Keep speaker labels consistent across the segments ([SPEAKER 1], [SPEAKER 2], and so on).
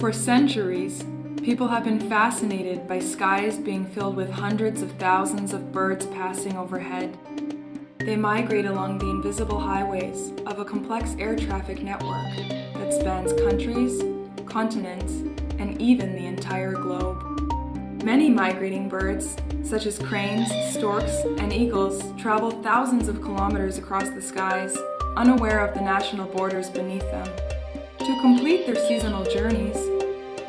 [SPEAKER 1] For centuries, people have been fascinated by skies being filled with hundreds of thousands of birds passing overhead. They migrate along the invisible highways of a complex air traffic network that spans countries, continents, and even the entire globe. Many migrating birds, such as cranes, storks, and eagles, travel thousands of kilometers across the skies, unaware of the national borders beneath them. To complete their seasonal journeys,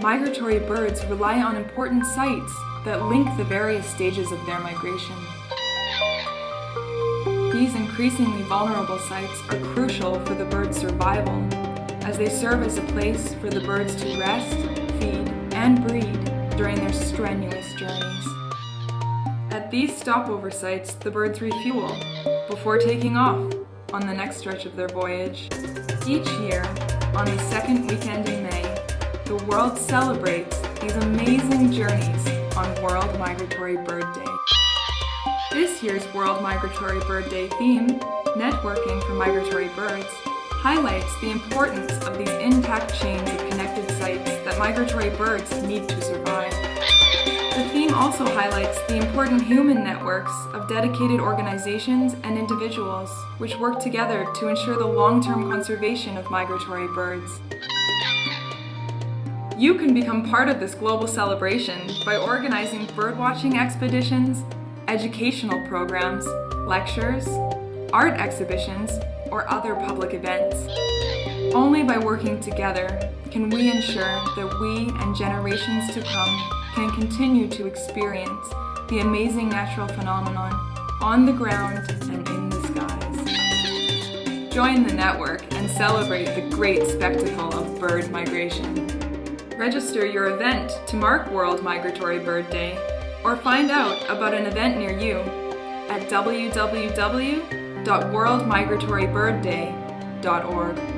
[SPEAKER 1] migratory birds rely on important sites that link the various stages of their migration. These increasingly vulnerable sites are crucial for the bird's survival, as they serve as a place for the birds to rest, feed, and breed during their strenuous journeys. At these stopover sites, the birds refuel before taking off on the next stretch of their voyage. Each year, on the second weekend in May, the world celebrates these amazing journeys on World Migratory Bird Day. This year's World Migratory Bird Day theme, Networking for Migratory Birds, highlights the importance of these intact chains of connected sites that migratory birds need to survive. The theme also highlights the important human networks of dedicated organizations and individuals which work together to ensure the long-term conservation of migratory birds. You can become part of this global celebration by organizing birdwatching expeditions, educational programs, lectures, art exhibitions, or other public events. Only by working together can we ensure that we and generations to come can continue to experience the amazing natural phenomenon on the ground and in the skies. Join the network and celebrate the great spectacle of bird migration. Register your event to mark World Migratory Bird Day, or find out about an event near you at www.worldmigratorybirdday.org.